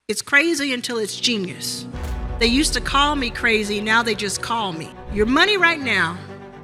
It's crazy until it's genius. They used to call me crazy, now they just call me. Your money right now,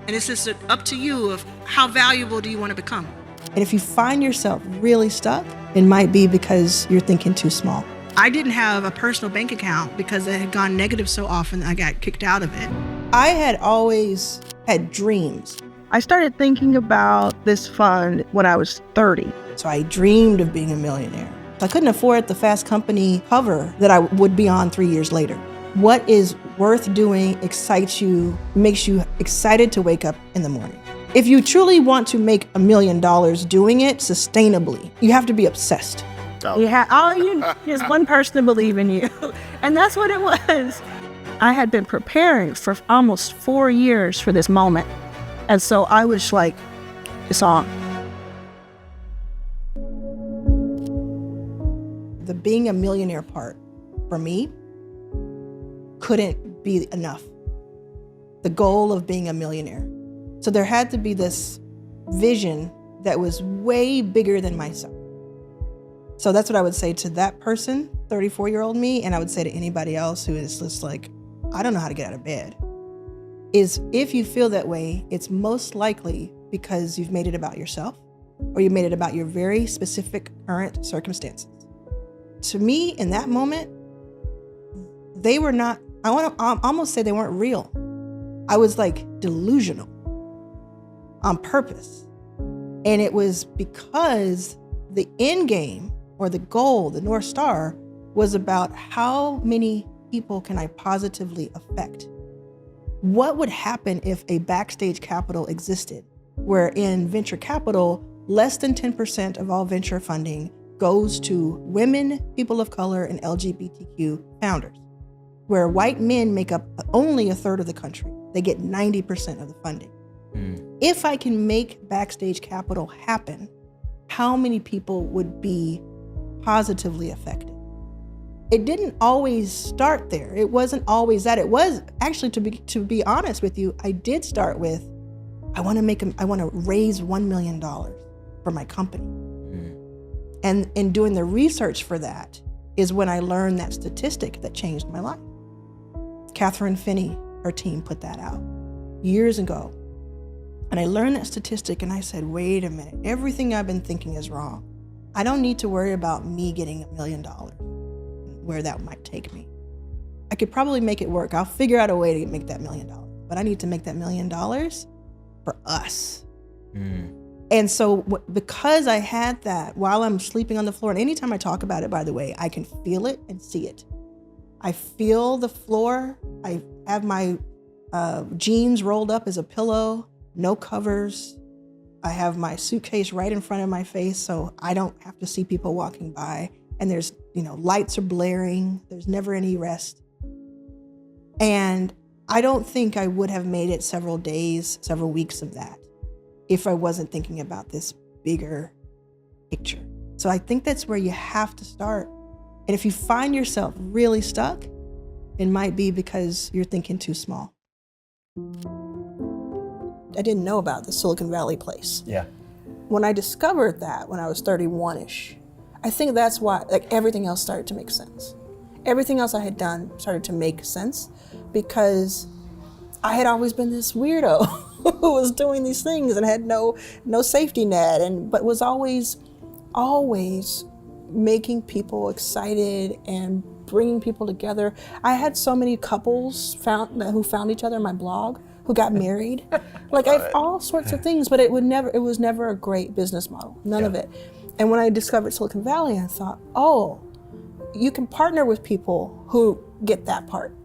and it's just up to you of how valuable do you want to become. And if you find yourself really stuck, it might be because you're thinking too small. I didn't have a personal bank account because it had gone negative so often I got kicked out of it. I had always had dreams. I started thinking about this fund when I was 30. So I dreamed of being a millionaire. I couldn't afford the Fast Company cover that I would be on 3 years later. What is worth doing excites you, makes you excited to wake up in the morning. If you truly want to make $1 million doing it sustainably, you have to be obsessed. All you need is one person to believe in you. And that's what it was. I had been preparing for almost 4 years for this moment. And so I was like, it's on. The being a millionaire part, for me, couldn't be enough. The goal of being a millionaire. So there had to be this vision that was way bigger than myself. So that's what I would say to that person, 34-year-old me, and I would say to anybody else who is just like, I don't know how to get out of bed, is if you feel that way, it's most likely because you've made it about yourself or you made it about your very specific current circumstances. To me, in that moment, they were not, I want to almost say they weren't real. I was like delusional on purpose. And it was because the end game or the goal, the North Star, was about how many people can I positively affect? What would happen if a backstage capital existed, where in venture capital, less than 10% of all venture funding goes to women, people of color, and LGBTQ founders, where white men make up only a third of the country. They get 90% of the funding. If I can make backstage capital happen, how many people would be positively affected? It didn't always start there. It wasn't always that. It was actually, to be honest with you, I did start with, I want to raise $1 million for my company. And in doing the research for that is when I learned that statistic that changed my life. Catherine Finney, her team, put that out years ago. And I learned that statistic and I said, wait a minute, everything I've been thinking is wrong. I don't need to worry about me getting $1 million, where that might take me. I could probably make it work. I'll figure out a way to make that $1 million. But I need to make that $1 million for us. And so because I had that while I'm sleeping on the floor, and anytime I talk about it, by the way, I can feel it and see it. I feel the floor. I have my jeans rolled up as a pillow, no covers. I have my suitcase right in front of my face so I don't have to see people walking by. And there's, lights are blaring. There's never any rest. And I don't think I would have made it several days, several weeks of that if I wasn't thinking about this bigger picture. So I think that's where you have to start. And if you find yourself really stuck, it might be because you're thinking too small. I didn't know about the Silicon Valley place. Yeah. When I discovered that when I was 31-ish, I think that's why everything else started to make sense. Everything else I had done started to make sense because I had always been this weirdo who was doing these things and had no safety net, but was always making people excited and bringing people together. I had so many couples who found each other in my blog, who got married. I have all sorts of things, but it was never a great business model, none of it. And when I discovered Silicon Valley, I thought, oh, you can partner with people who get that part.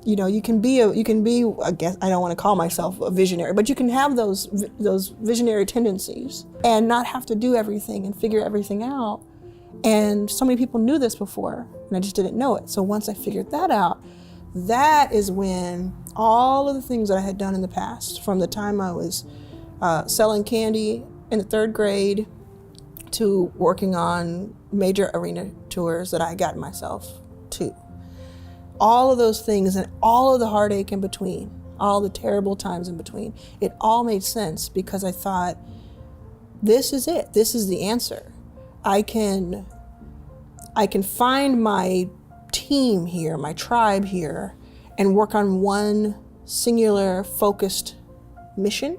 You can be, I guess, I don't want to call myself a visionary, but you can have those visionary tendencies and not have to do everything and figure everything out. And so many people knew this before, and I just didn't know it. So once I figured that out, that is when all of the things that I had done in the past, from the time I was selling candy in the 3rd grade to working on major arena tours that I got myself to, all of those things and all of the heartache in between, all the terrible times in between, it all made sense because I thought, this is it. This is the answer. I can I can find my team here, my tribe here, and work on one singular focused mission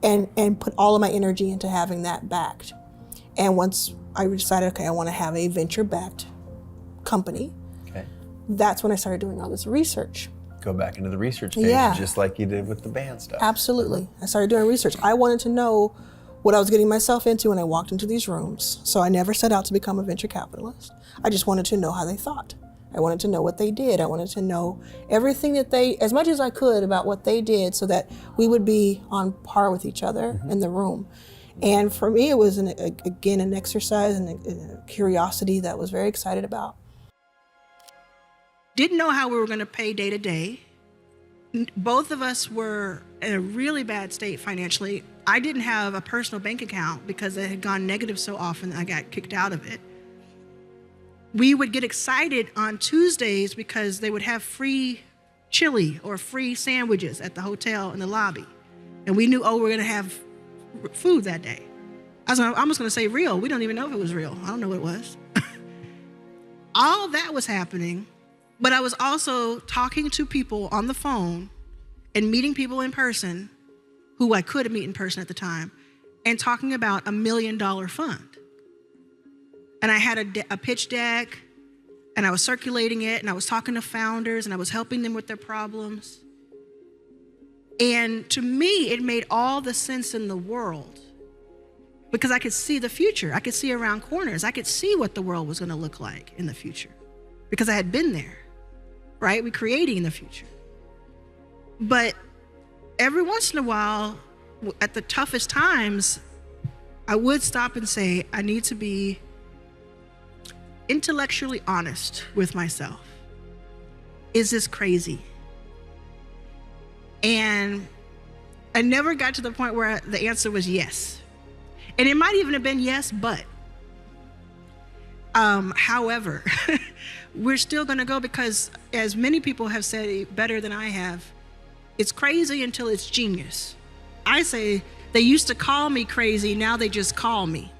and put all of my energy into having that backed. And once I decided, okay, I want to have a venture-backed company, Okay. that's when I started doing all this research. Go back into the research phase, Yeah. just like you did with the band stuff. Absolutely. I started doing research. I wanted to know what I was getting myself into when I walked into these rooms. So I never set out to become a venture capitalist. I just wanted to know how they thought. I wanted to know what they did. I wanted to know everything that they, as much as I could, about what they did so that we would be on par with each other in the room. And for me, it was, again, an exercise and a curiosity that I was very excited about. Didn't know how we were going to pay day to day. Both of us were in a really bad state financially. I didn't have a personal bank account because it had gone negative so often that I got kicked out of it. We would get excited on Tuesdays because they would have free chili or free sandwiches at the hotel in the lobby. And we knew, oh, we're going to have food that day. I was almost going to say real. We don't even know if it was real. I don't know what it was. All that was happening, but I was also talking to people on the phone and meeting people in person who I couldn't meet in person at the time, and talking about $1 million fund. And I had a pitch deck, and I was circulating it, and I was talking to founders, and I was helping them with their problems. And to me, it made all the sense in the world because I could see the future. I could see around corners. I could see what the world was going to look like in the future because I had been there, right? We're creating the future. But every once in a while, at the toughest times, I would stop and say, I need to be intellectually honest with myself. Is this crazy? And I never got to the point where the answer was yes. And it might even have been yes, but. However, we're still going to go because, as many people have said it better than I have, it's crazy until it's genius. I say they used to call me crazy, now they just call me.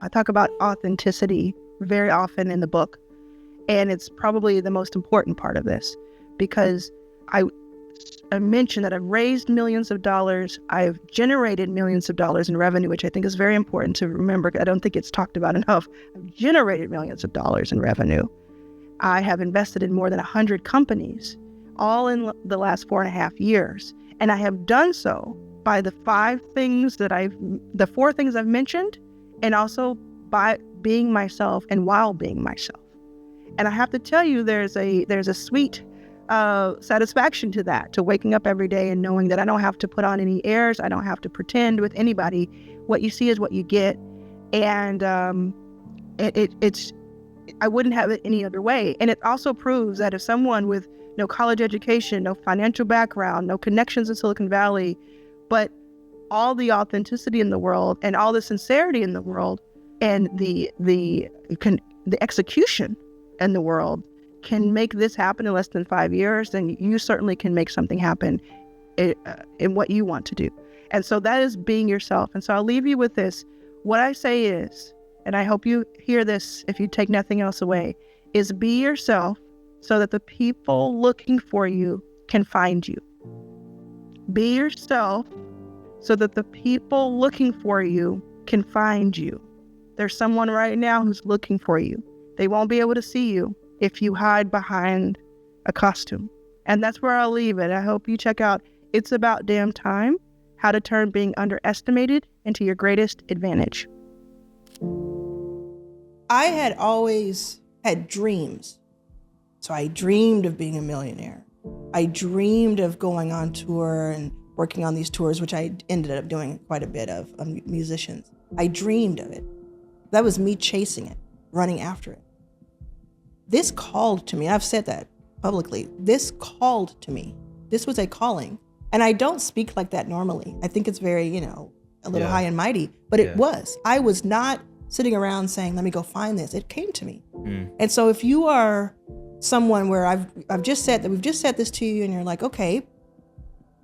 I talk about authenticity very often in the book, and it's probably the most important part of this because I mentioned that I've raised millions of dollars. I've generated millions of dollars in revenue, which I think is very important to remember. I don't think it's talked about enough. I've generated millions of dollars in revenue. I have invested in more than 100 companies, all in the last 4.5 years. And I have done so by the 4 things I've mentioned, and also by being myself and while being myself. And I have to tell you, there's a sweet satisfaction to that, to waking up every day and knowing that I don't have to put on any airs. I don't have to pretend with anybody. What you see is what you get. And it's I wouldn't have it any other way. And it also proves that if someone with no college education, no financial background, no connections in Silicon Valley, but all the authenticity in the world and all the sincerity in the world and the execution in the world can make this happen in less than 5 years, then you certainly can make something happen in what you want to do. And so that is being yourself. And so I'll leave you with this. What I say is, and I hope you hear this if you take nothing else away, is be yourself so that the people looking for you can find you. Be yourself so that the people looking for you can find you. There's someone right now who's looking for you. They won't be able to see you if you hide behind a costume. And that's where I'll leave it. I hope you check out It's About Damn Time, How to Turn Being Underestimated into Your Greatest Advantage. I had always had dreams. So I dreamed of being a millionaire. I dreamed of going on tour and working on these tours, which I ended up doing quite a bit of musicians. I dreamed of it. That was me chasing it, running after it. This called to me. I've said that publicly. This called to me. This was a calling. And I don't speak like that normally. I think it's very, a little high and mighty, but it was. I was not sitting around saying, let me go find this. It came to me. And so if you are someone where we've just said this to you and you're like, okay,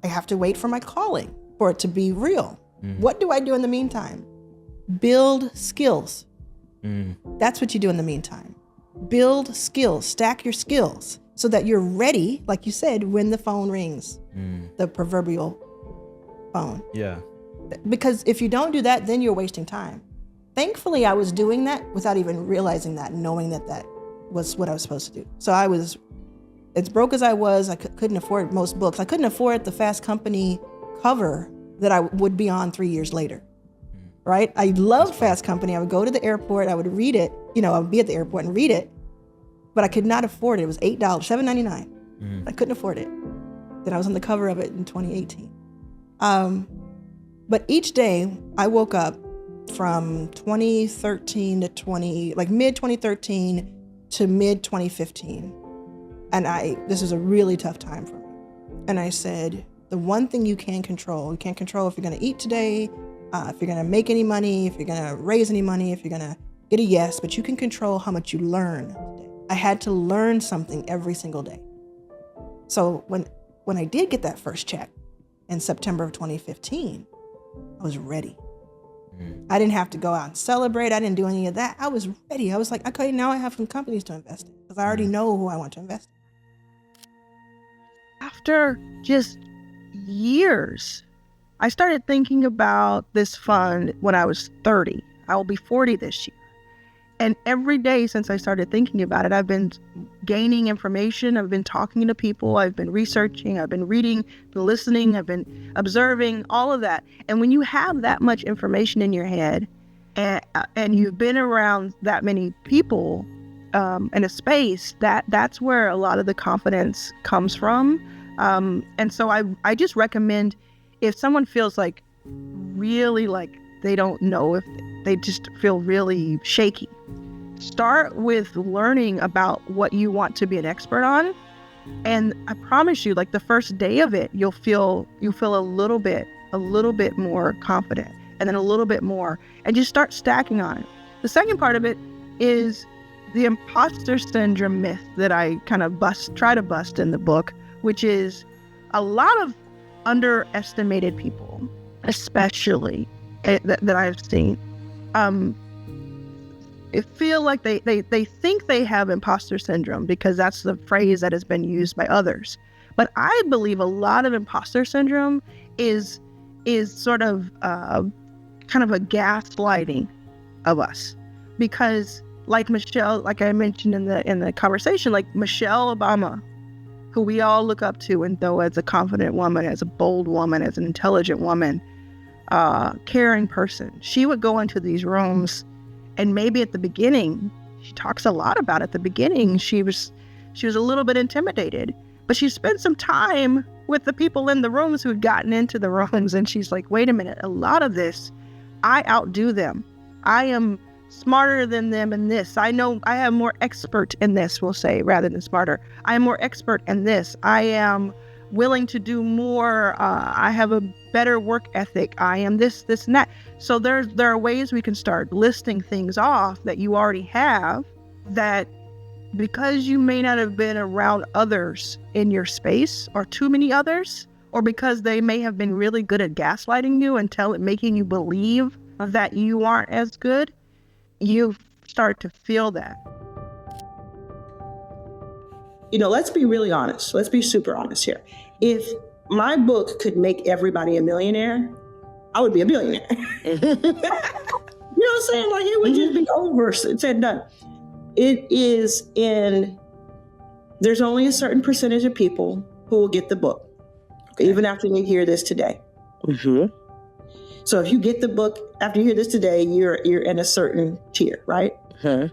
I have to wait for my calling for it to be real. What do I do in the meantime? Build skills. That's what you do in the meantime. Build skills, stack your skills so that you're ready, like you said, when the phone rings, the proverbial phone. Yeah. Because if you don't do that, then you're wasting time. Thankfully, I was doing that without even realizing that, knowing that that was what I was supposed to do. So I was, as broke as I was, I couldn't afford most books. I couldn't afford the Fast Company cover that I would be on 3 years later, right? I loved Fast Company. I would go to the airport, I would read it. I would be at the airport and read it, but I could not afford it. It was $8, $7.99. I couldn't afford it. Then I was on the cover of it in 2018. But each day I woke up from 2013 to mid 2013 to mid 2015. And this was a really tough time for me. And I said, the one thing you can't control if you're going to eat today, if you're going to make any money, if you're going to raise any money, if you're going to get a yes, but you can control how much you learn today. I had to learn something every single day. So when I did get that first check in September of 2015, I was ready. I didn't have to go out and celebrate. I didn't do any of that. I was ready. I was like, okay, now I have some companies to invest in because I already know who I want to invest in. After just years, I started thinking about this fund when I was 30. I will be 40 this year. And every day since I started thinking about it, I've been gaining information. I've been talking to people. I've been researching. I've been reading, been listening. I've been observing, all of that. And when you have that much information in your head and you've been around that many people in a space, that's where a lot of the confidence comes from. And so I just recommend, if someone feels like really like they don't know, if they just feel really shaky, start with learning about what you want to be an expert on. And I promise you, like the first day of it, you'll feel a little bit more confident, and then a little bit more, and just start stacking on it. The second part of it is the imposter syndrome myth that I kind of try to bust in the book, which is a lot of underestimated people, especially that I've seen, feel like they think they have imposter syndrome because that's the phrase that has been used by others. But I believe a lot of imposter syndrome is sort of kind of a gaslighting of us, because like Michelle, like I mentioned in the conversation, like Michelle Obama, who we all look up to and know as a confident woman, as a bold woman, as an intelligent woman, caring person. She would go into these rooms, and maybe at the beginning, she talks a lot about at the beginning, she was a little bit intimidated, but she spent some time with the people in the rooms who'd gotten into the rooms, and she's like, wait a minute, a lot of this, I outdo them. I am smarter than them in this. I know I am more expert in this, we'll say, rather than smarter. I am more expert in this. I am willing to do more. I have a better work ethic. I am this, and that. So there are ways we can start listing things off that you already have, that because you may not have been around others in your space, or too many others, or because they may have been really good at gaslighting you and making you believe that you aren't as good, you start to feel that. Let's be really honest. Let's be super honest here. If my book could make everybody a millionaire, I would be a billionaire. You know what I'm saying? Like, it would just be over, said and done. There's only a certain percentage of people who will get the book, even after they hear this today. Mm-hmm. So if you get the book after you hear this today, you're in a certain tier, right? Uh-huh.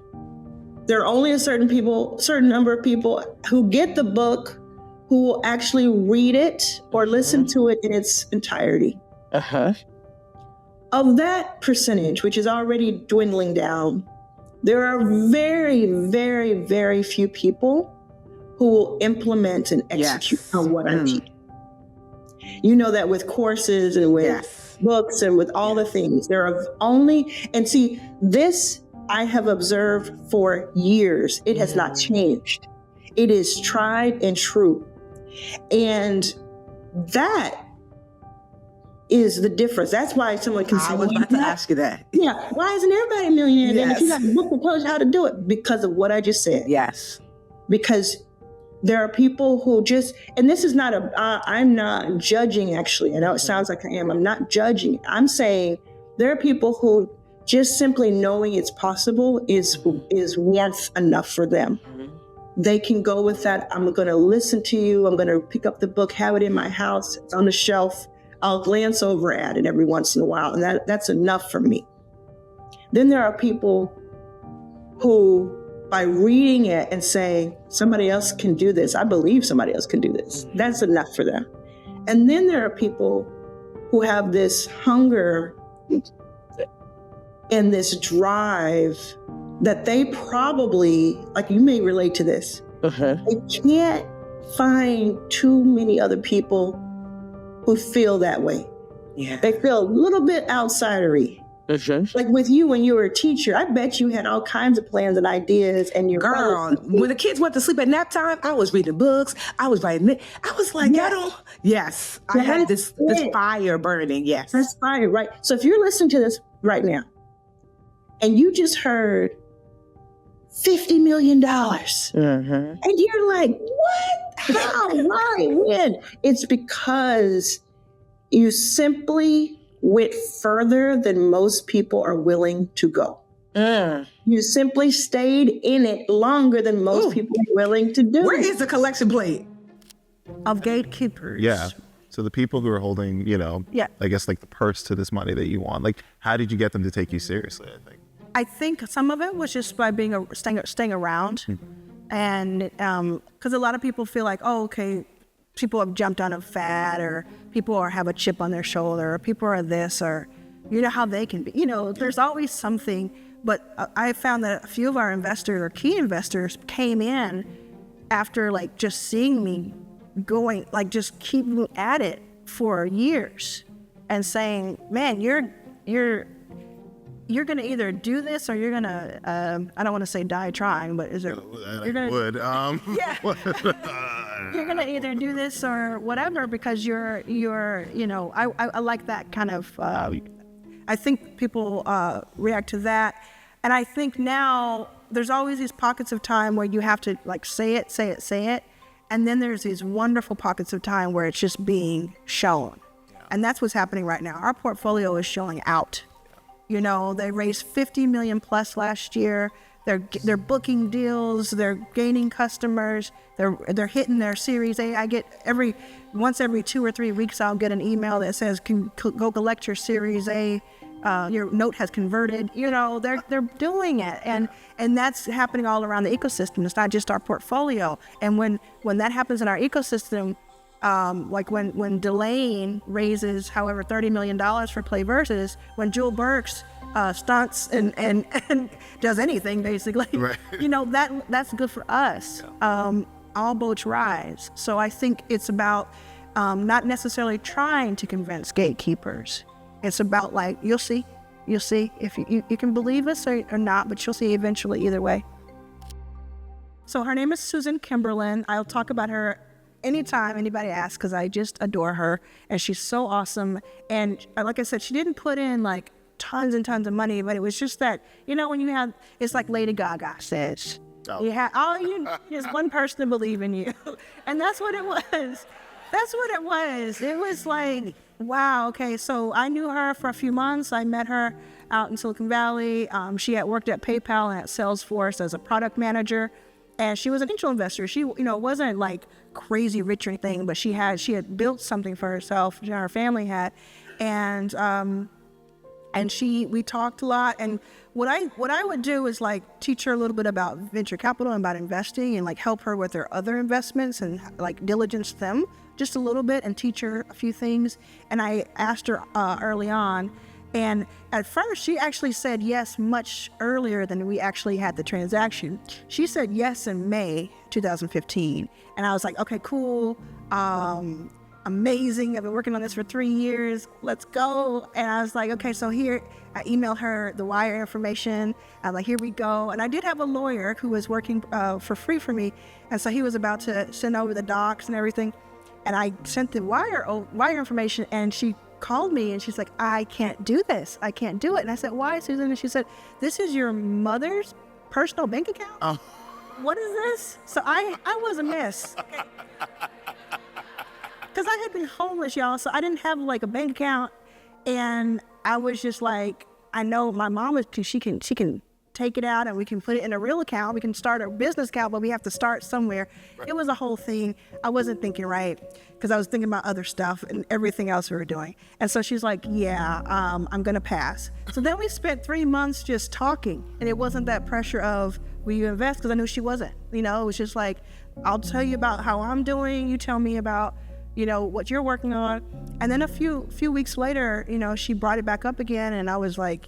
There are only a certain number of people who get the book who will actually read it or listen to it in its entirety. Uh-huh. Of that percentage, which is already dwindling down, there are very, very, very few people who will implement and execute on what I teach. You know that with courses and with books and with all the things, there are only, and see, this I have observed for years. It has not changed. It is tried and true. And that is the difference. That's why someone can say, I was about to ask you that. yeah, why isn't everybody a millionaire then if you Yes. got a book that tells you how to do it? Because of what I just said. Yes. Because there are people who just, and this is not I'm not judging actually. I know it sounds like I am. I'm not judging. I'm saying there are people who just simply knowing it's possible is worth enough for them. They can go with that. I'm going to listen to you. I'm going to pick up the book, have it in my house. It's on the shelf. I'll glance over at it every once in a while. And that's enough for me. Then there are people who, by reading it and saying, somebody else can do this. I believe somebody else can do this. That's enough for them. And then there are people who have this hunger and this drive that they probably, like you may relate to this, they can't find too many other people who feel that way. Yeah. They feel a little bit outsidery. Like with you when you were a teacher, I bet you had all kinds of plans and ideas and your Girl, when the kids went to sleep at nap time, I was reading books. I was writing it. I was like, I don't. Yes, I had this fire burning. Yes, that's fire, right? So if you're listening to this right now, and you just heard $50 million, and you're like, what? How? Why? When? It's because you simply went further than most people are willing to go. You simply stayed in it longer than most people are willing to do. Where is the collection plate of gatekeepers? Yeah. So the people who are holding, I guess like the purse to this money that you want, like how did you get them to take you seriously, I think? I think some of it was just by staying around. And because a lot of people feel like, oh, okay, people have jumped on a fad, or people have a chip on their shoulder, or people are this, or you know how they can be. There's always something. But I found that a few of our investors or key investors came in after like just seeing me going, like just keep at it for years and saying, man, you're going to either do this or you're going to, I don't want to say die trying, but you're going to, you're going to either do this or whatever, because I like that kind of, I think people react to that. And I think now there's always these pockets of time where you have to like say it. And then there's these wonderful pockets of time where it's just being shown. And that's what's happening right now. Our portfolio is showing out. They raised 50 million plus last year. They're booking deals. They're gaining customers. They're hitting their Series A. I get once every 2 or 3 weeks, I'll get an email that says, go collect your Series A. Your note has converted. They're doing it, and that's happening all around the ecosystem. It's not just our portfolio. And when that happens in our ecosystem, like when Delane raises however $30 million for Play Versus, when Jewel Burks stunts and does anything basically, right. That's good for us. All boats rise. So I think it's about not necessarily trying to convince gatekeepers. It's about like, you'll see if you can believe us or not, but you'll see eventually either way. So her name is Susan Kimberlin. I'll talk about her anytime anybody asks, because I just adore her and she's so awesome. And like I said, she didn't put in like tons and tons of money, but it was just that, when you have, it's like Lady Gaga says, you have there's one person to believe in you. And that's what it was. It was like, wow, okay, so I knew her for a few months. I met her out in Silicon Valley. She had worked at PayPal and at Salesforce as a product manager, and she was an angel investor. She, wasn't like crazy rich or anything, but she had built something for herself, her family had, and we talked a lot. And what I would do is like teach her a little bit about venture capital and about investing, and like help her with her other investments and like diligence them just a little bit and teach her a few things. And I asked her early on, and at first she actually said yes much earlier than we actually had the transaction. She said yes in May 2015, and I was like, okay, cool, amazing, I've been working on this for 3 years, let's go. And I was like, okay, so here, I emailed her the wire information. I'm like, here we go. And I did have a lawyer who was working for free for me, and so he was about to send over the docs and everything. And I sent the wire information, and she called me and she's like, I can't do this. I can't do it. And I said, why, Susan? And she said, this is your mother's personal bank account? Oh. What is this? So I was a mess. Because I had been homeless, y'all, so I didn't have like a bank account. And I was just like, I know my mom is, she can take it out and we can put it in a real account. We can start a business account, but we have to start somewhere. Right. It was a whole thing. I wasn't thinking right because I was thinking about other stuff and everything else we were doing. And so she's like, yeah, I'm going to pass. So then we spent 3 months just talking, and it wasn't that pressure of, will you invest? Because I knew she wasn't. You know, it was just like, I'll tell you about how I'm doing. You tell me about, you know, what you're working on. And then a few weeks later, you know, she brought it back up again, and I was like,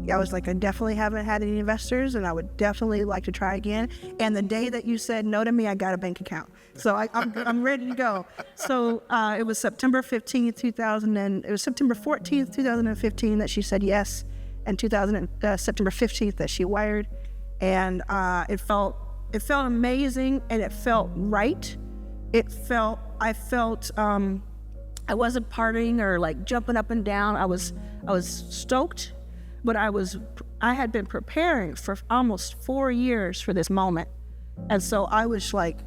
I definitely haven't had any investors, and I would definitely like to try again. And the day that you said no to me, I got a bank account. So I'm ready to go. So it was September 15th, 2015 that she said yes, and September 15th that she wired. And it felt amazing, and it felt right. I felt I wasn't partying or like jumping up and down. I was stoked. But I had been preparing for almost 4 years for this moment. And so I was like,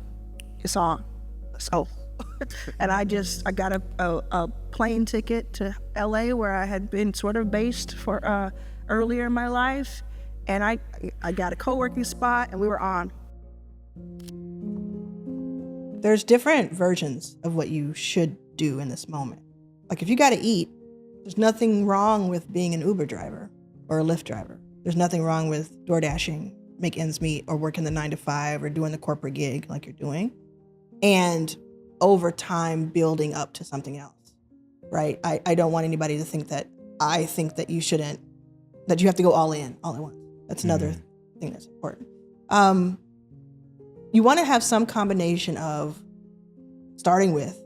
it's on, let's go. And I got a plane ticket to LA where I had been sort of based for earlier in my life. And I got a co-working spot, and we were on. There's different versions of what you should do in this moment. Like if you got to eat, there's nothing wrong with being an Uber driver or a Lyft driver. There's nothing wrong with door dashing, make ends meet, or working the 9 to 5 or doing the corporate gig like you're doing. And over time, building up to something else, right? I don't want anybody to think that I think that you shouldn't, that you have to go all in all at once. That's another thing that's important. You want to have some combination of starting with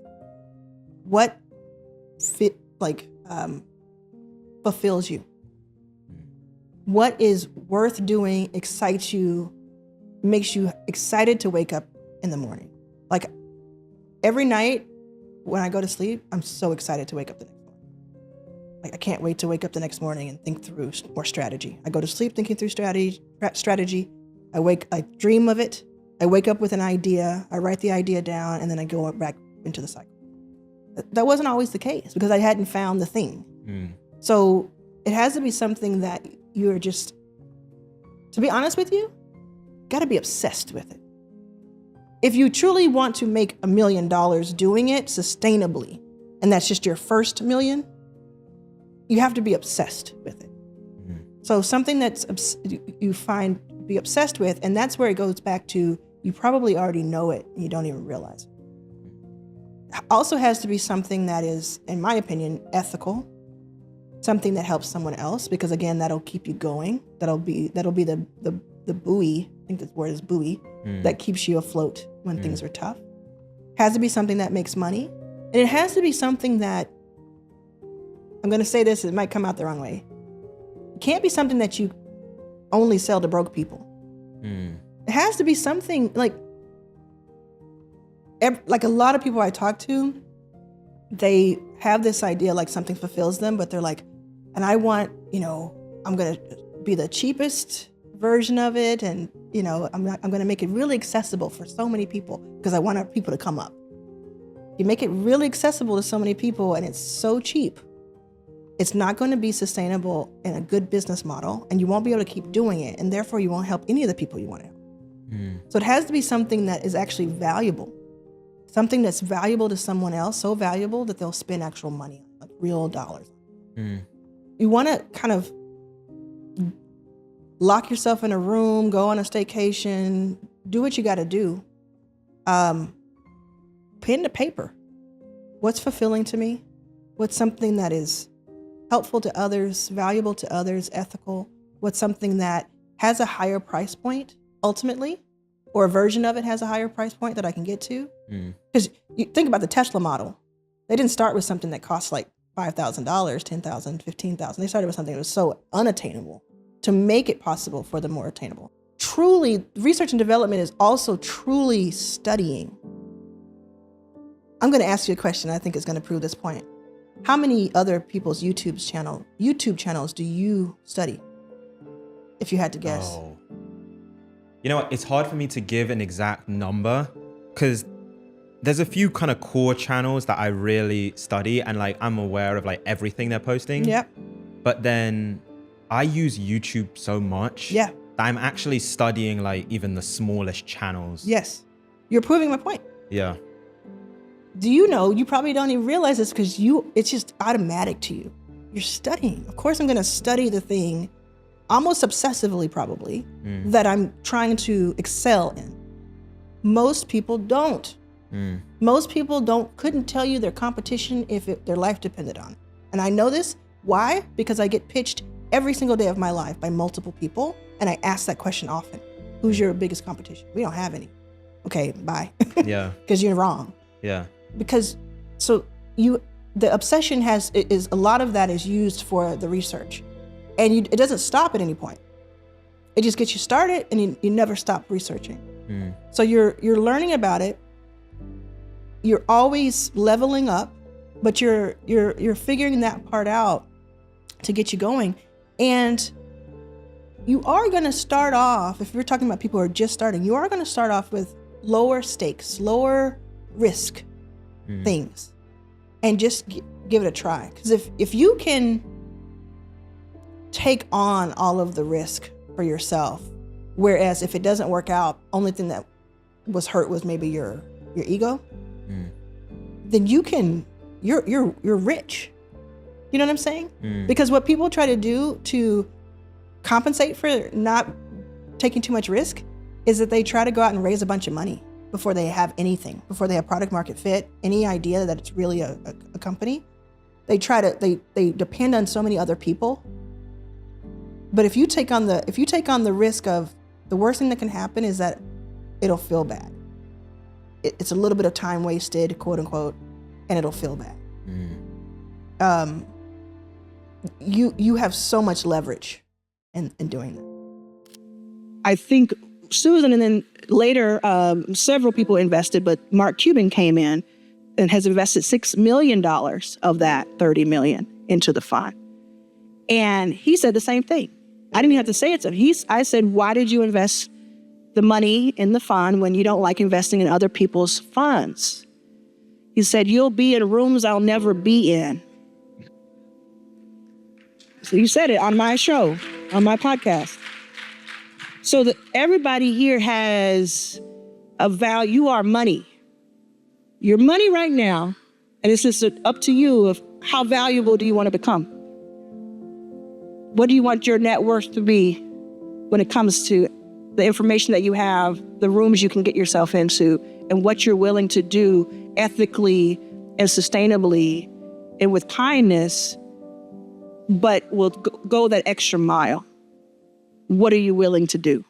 what fulfills you. What is worth doing, excites you, makes you excited to wake up in the morning. Like every night when I go to sleep, I'm so excited to wake up the next morning. Like I can't wait to wake up the next morning and think through more strategy. I go to sleep thinking through strategy. I dream of it. I wake up with an idea. I write the idea down, and then I go back into the cycle. That wasn't always the case because I hadn't found the thing. So it has to be something that you're just, to be honest with you, got to be obsessed with it. If you truly want to make $1 million doing it sustainably, and that's just your first million, you have to be obsessed with it. So something that's you find be obsessed with, and that's where it goes back to, you probably already know it and you don't even realize it. Also has to be something that is, in my opinion, ethical. Something that helps someone else, because again, that'll keep you going. That'll be the buoy. I think the word is buoy, that keeps you afloat when things are tough. Has to be something that makes money, and it has to be something that, I'm going to say this, it might come out the wrong way. It can't be something that you only sell to broke people. It has to be something like a lot of people I talk to, they have this idea like something fulfills them, but they're like, and I want, I'm going to be the cheapest version of it. And, I'm going to make it really accessible for so many people because I want people to come up. You make it really accessible to so many people and it's so cheap. It's not going to be sustainable in a good business model, and you won't be able to keep doing it. And therefore you won't help any of the people you want to help. So it has to be something that is actually valuable. Something that's valuable to someone else, so valuable that they'll spend actual money, like real dollars. You want to kind of lock yourself in a room, go on a staycation, do what you got to do. Pen to paper. What's fulfilling to me? What's something that is helpful to others, valuable to others, ethical? What's something that has a higher price point ultimately, or a version of it has a higher price point that I can get to? Because you think about the Tesla model. They didn't start with something that costs like $5,000, $10,000, $15,000. They started with something that was so unattainable to make it possible for the more attainable. Truly, research and development is also truly studying. I'm going to ask you a question I think is going to prove this point. How many other people's YouTube channels do you study? If you had to guess. Oh. You know what? It's hard for me to give an exact number because there's a few kind of core channels that I really study and like I'm aware of like everything they're posting. Yep. But then I use YouTube so much Yeah. that I'm actually studying like even the smallest channels. Yes. You're proving my point. Yeah. Do you know, you probably don't even realize this because it's just automatic to you. You're studying. Of course, I'm going to study the thing almost obsessively probably that I'm trying to excel in. Most people don't. Most people couldn't tell you their competition if their life depended on it. And I know this. Why? Because I get pitched every single day of my life by multiple people. And I ask that question often. Who's your biggest competition? We don't have any. Okay, bye. Yeah. Because you're wrong. Yeah. Because the obsession is a lot of that is used for the research. And it doesn't stop at any point. It just gets you started and you never stop researching. So you're learning about it. You're always leveling up, but you're figuring that part out to get you going. And you are going to start off, if you're talking about people who are just starting, you are going to start off with lower stakes, lower risk things, and just give it a try. Because if you can take on all of the risk for yourself, whereas if it doesn't work out, only thing that was hurt was maybe your ego, then you're rich. You know what I'm saying? Because what people try to do to compensate for not taking too much risk is that they try to go out and raise a bunch of money before they have anything, before they have product market fit, any idea that it's really a company. They depend on so many other people. But if you take on the risk of, the worst thing that can happen is that it'll feel bad. It's a little bit of time wasted, quote unquote, and it'll feel bad. You have so much leverage in doing that. I think Susan and then later several people invested, but Mark Cuban came in and has invested $6 million of that $30 million into the fund. And he said the same thing. I didn't even have to say it to him. I said, why did you invest the money in the fund when you don't like investing in other people's funds? He said, you'll be in rooms I'll never be in. So you said it on my show, on my podcast. So that everybody here has a value. You are money. You're money right now. And it's just up to you of how valuable do you want to become? What do you want your net worth to be when it comes to the information that you have, the rooms you can get yourself into, and what you're willing to do ethically and sustainably and with kindness, but will go that extra mile? What are you willing to do?